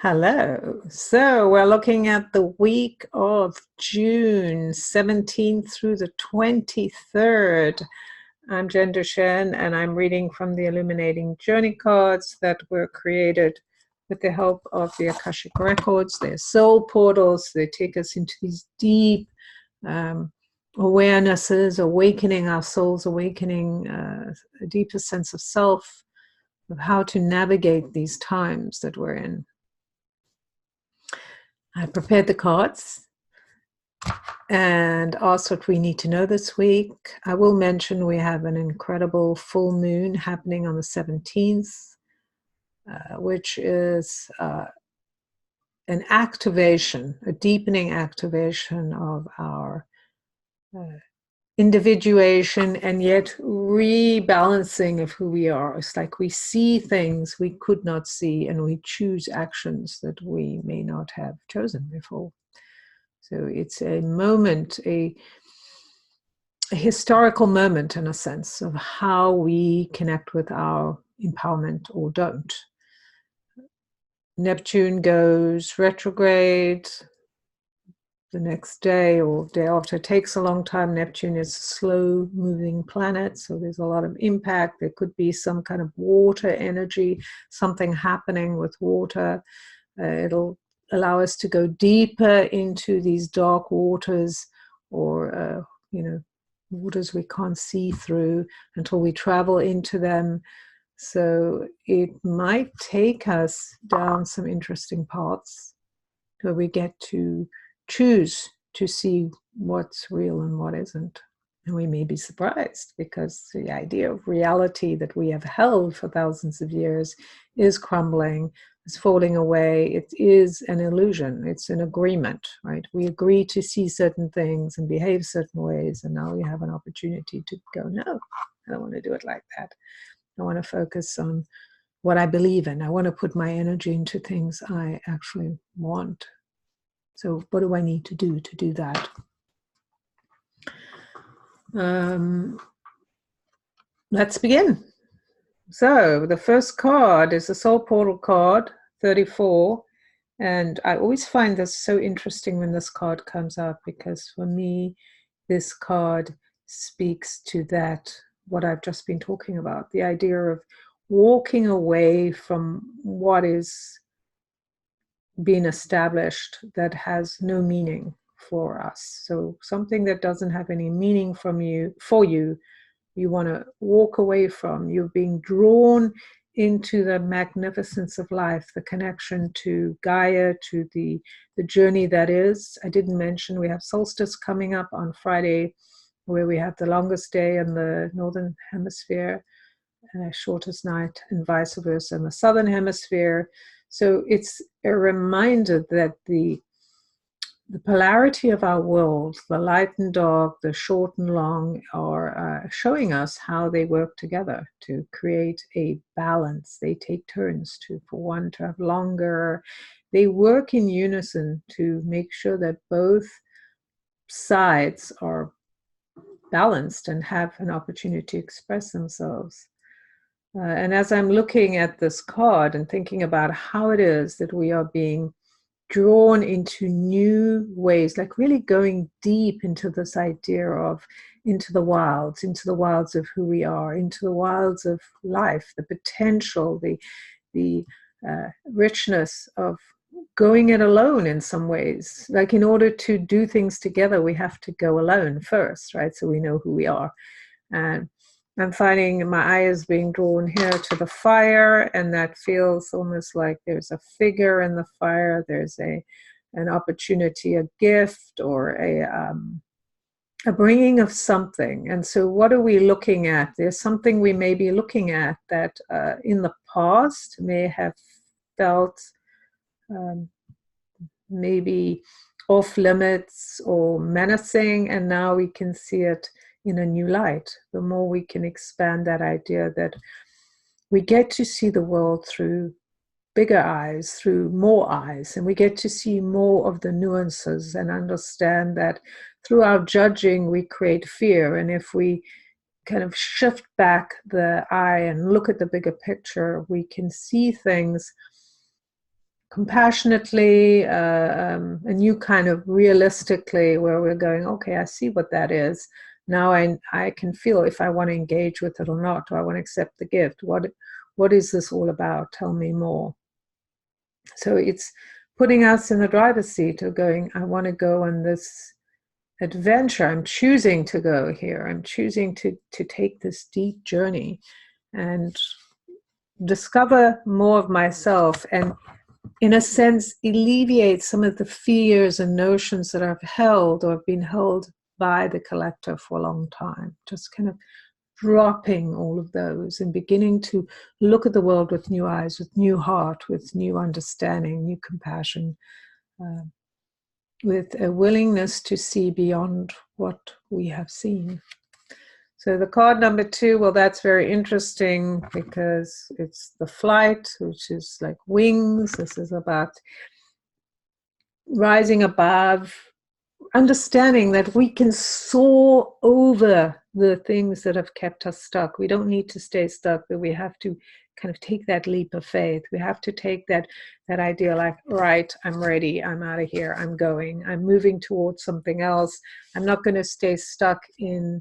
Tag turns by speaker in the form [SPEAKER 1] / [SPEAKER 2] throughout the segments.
[SPEAKER 1] Hello. So we're looking at the week of June 17th through the 23rd. I'm Jen Duchene, and I'm reading from the Illuminating Journey Cards that were created with the help of the Akashic Records. They're soul portals. They take us into these deep awarenesses, awakening our souls, awakening a deeper sense of self, of how to navigate these times that we're in. I prepared the cards and asked what we need to know this week. I will mention we have an incredible full moon happening on the 17th, which is an activation, a deepening activation of our individuation and yet rebalancing of who we are. It's like we see things we could not see and we choose actions that we may not have chosen before. So it's a moment, a historical moment in a sense of how we connect with our empowerment or don't. Neptune goes retrograde the next day or day after. It takes a long time. Neptune is a slow moving planet, so there's a lot of impact. There could be some kind of water energy, something happening with water. It'll allow us to go deeper into these dark waters or, waters we can't see through until we travel into them. So it might take us down some interesting paths where we get to choose to see what's real and what isn't. And we may be surprised because the idea of reality that we have held for thousands of years is crumbling, is falling away. It is an illusion. It's an agreement, right? We agree to see certain things and behave certain ways, and now we have an opportunity to go, no, I don't want to do it like that. I want to focus on what I believe in. I want to put my energy into things I actually want. So what do I need to do that? Let's begin. So the first card is the Soul Portal card, 34. And I always find this so interesting when this card comes out, because for me, this card speaks to that, what I've just been talking about, the idea of walking away from what is being established that has no meaning for us. So something that doesn't have any meaning for you want to walk away from. You're being drawn into the magnificence of life, the connection to Gaia, to the journey that is. I didn't mention we have solstice coming up on Friday, where we have the longest day in the northern hemisphere and shortest night, and vice versa in the southern hemisphere. So it's a reminder that the polarity of our world, the light and dark, the short and long, are showing us how they work together to create a balance. They take turns for one to have longer. They work in unison to make sure that both sides are balanced and have an opportunity to express themselves. And as I'm looking at this card and thinking about how it is that we are being drawn into new ways, like really going deep into this idea of into the wilds of who we are, into the wilds of life, the potential, the richness of going it alone in some ways. Like in order to do things together, we have to go alone first, right? So we know who we are. And I'm finding my eye is being drawn here to the fire, and that feels almost like there's a figure in the fire. There's an opportunity, a gift, or a bringing of something. And so what are we looking at? There's something we may be looking at that in the past may have felt maybe off limits or menacing, and now we can see it in a new light. The more we can expand that idea that we get to see the world through bigger eyes, through more eyes, and we get to see more of the nuances and understand that through our judging, we create fear. And if we kind of shift back the eye and look at the bigger picture, we can see things compassionately, a new kind of realistically, where we're going, okay, I see what that is. Now I can feel if I want to engage with it or not. Do I want to accept the gift? What is this all about? Tell me more. So it's putting us in the driver's seat of going, I want to go on this adventure. I'm choosing to go here. I'm choosing to take this deep journey and discover more of myself, and in a sense alleviate some of the fears and notions that I've held or have been held by the collective for a long time. Just kind of dropping all of those and beginning to look at the world with new eyes, with new heart, with new understanding, new compassion, with a willingness to see beyond what we have seen. So the card number 2, well, that's very interesting because it's the flight, which is like wings. This is about rising above, understanding that we can soar over the things that have kept us stuck. We don't need to stay stuck, but we have to kind of take that leap of faith. We have to take that idea like, right, I'm ready, I'm out of here, I'm going, I'm moving towards something else. I'm not going to stay stuck in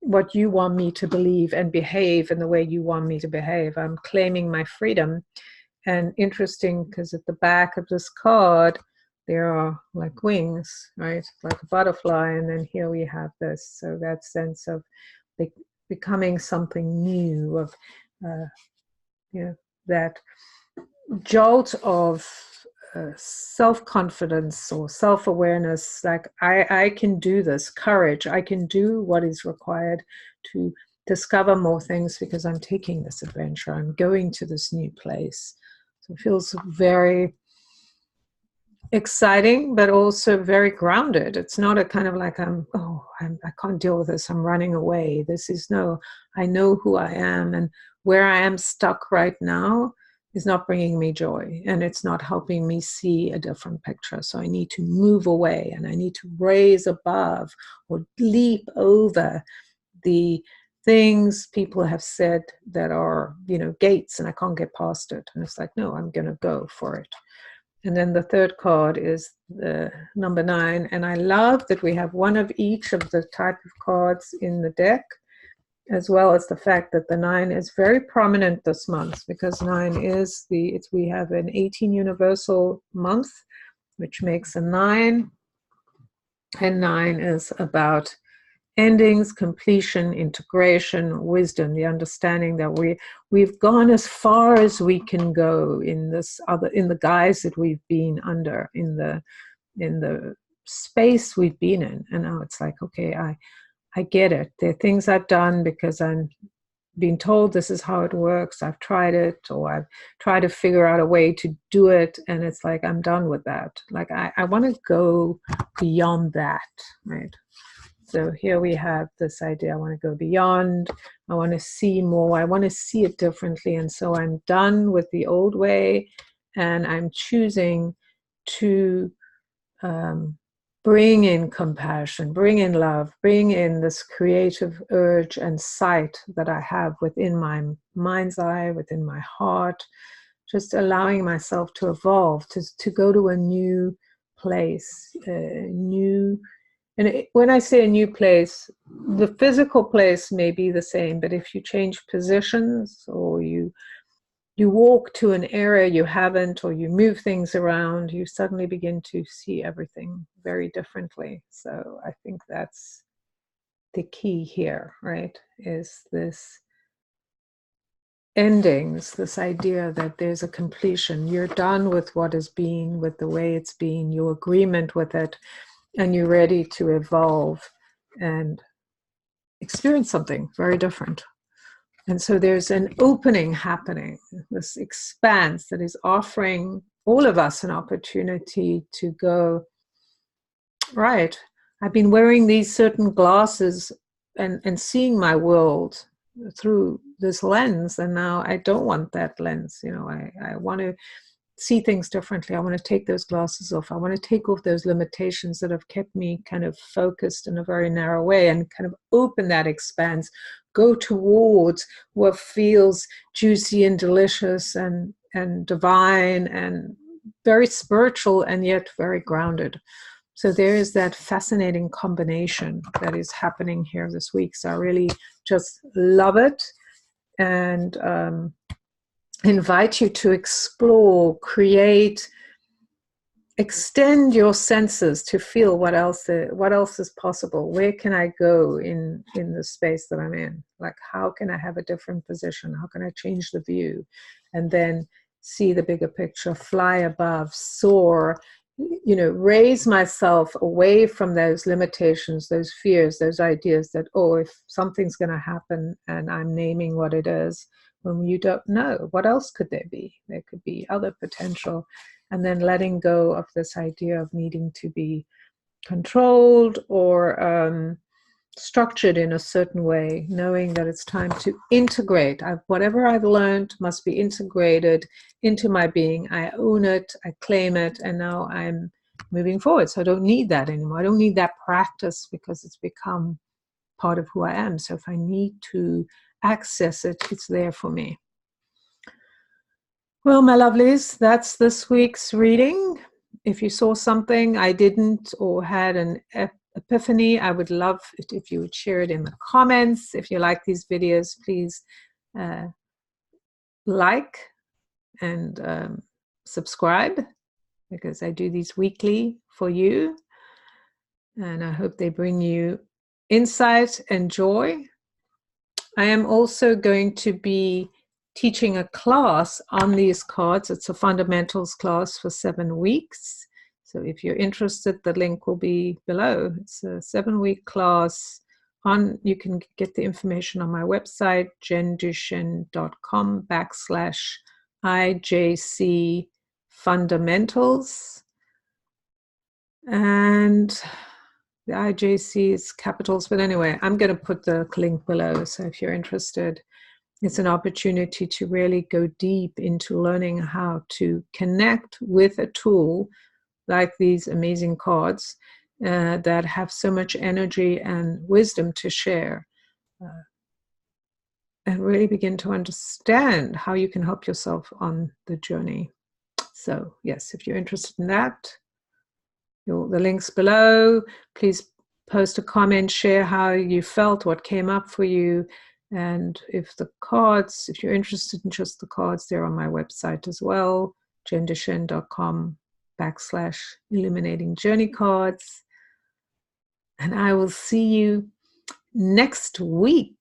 [SPEAKER 1] what you want me to believe and behave in the way you want me to behave. I'm claiming my freedom. And interesting, because at the back of this card, there are like wings, right? Like a butterfly. And then here we have this. So that sense of becoming something new, of, that jolt of self-confidence or self-awareness, like I can do this, courage, I can do what is required to discover more things because I'm taking this adventure, I'm going to this new place. So it feels very exciting, but also very grounded. It's not a kind of like I can't deal with this, I'm running away. This is no, I know who I am, and where I am stuck right now is not bringing me joy, and it's not helping me see a different picture. So I need to move away, and I need to raise above or leap over the things people have said that are, gates, and I can't get past it. And it's like, no, I'm going to go for it. And then the third card is the number 9. And I love that we have one of each of the type of cards in the deck, as well as the fact that the 9 is very prominent this month, because 9 is we have an 18 universal month, which makes a 9. And 9 is about endings, completion, integration, wisdom, the understanding that we've gone as far as we can go in the guise that we've been under, in the space we've been in. And now it's like, okay, I get it. There are things I've done because I'm being told this is how it works. I've tried it, or I've tried to figure out a way to do it, and it's like, I'm done with that. Like I want to go beyond that, right? So here we have this idea, I want to go beyond, I want to see more, I want to see it differently. And so I'm done with the old way, and I'm choosing to bring in compassion, bring in love, bring in this creative urge and sight that I have within my mind's eye, within my heart, just allowing myself to evolve, to go to a new place, and when I say a new place, the physical place may be the same, but if you change positions, or you walk to an area you haven't, or you move things around, you suddenly begin to see everything very differently. So I think that's the key here, right? Is this endings, this idea that there's a completion. You're done with what is being, with the way it's being, your agreement with it, and you're ready to evolve and experience something very different. And so there's an opening happening, this expanse that is offering all of us an opportunity to go, right, I've been wearing these certain glasses and seeing my world through this lens, and now I don't want that lens. I want to see things differently. I want to take those glasses off. I want to take off those limitations that have kept me kind of focused in a very narrow way, and kind of open that expanse, go towards what feels juicy and delicious and divine and very spiritual and yet very grounded. So there is that fascinating combination that is happening here this week. So I really just love it, and invite you to explore, create, extend your senses to feel what else is possible. Where can I go in the space that I'm in? Like, how can I have a different position? How can I change the view? And then see the bigger picture, fly above, soar, raise myself away from those limitations, those fears, those ideas that, oh, if something's going to happen, and I'm naming what it is, when you don't know, what else could there be? There could be other potential. And then letting go of this idea of needing to be controlled or structured in a certain way, knowing that it's time to integrate. Whatever I've learned must be integrated into my being. I own it, I claim it, and now I'm moving forward. So I don't need that anymore. I don't need that practice because it's become part of who I am. So if I need to access it, it's there for me. Well, my lovelies, that's this week's reading. If you saw something I didn't or had an epiphany, I would love it if you would share it in the comments. If you like these videos, please like and subscribe, because I do these weekly for you. And I hope they bring you insight and joy. I am also going to be teaching a class on these cards. It's a fundamentals class for 7 weeks. So if you're interested, the link will be below. It's a 7-week class. You can get the information on my website, jenduchene.com/IJC fundamentals. And the IJC is capitals, but anyway, I'm going to put the link below. So if you're interested, it's an opportunity to really go deep into learning how to connect with a tool like these amazing cards that have so much energy and wisdom to share, and really begin to understand how you can help yourself on the journey. So yes, if you're interested in that, the link's below. Please post a comment, share how you felt, what came up for you. And if you're interested in just the cards, they're on my website as well, jenduchene.com/illuminating journey cards. And I will see you next week.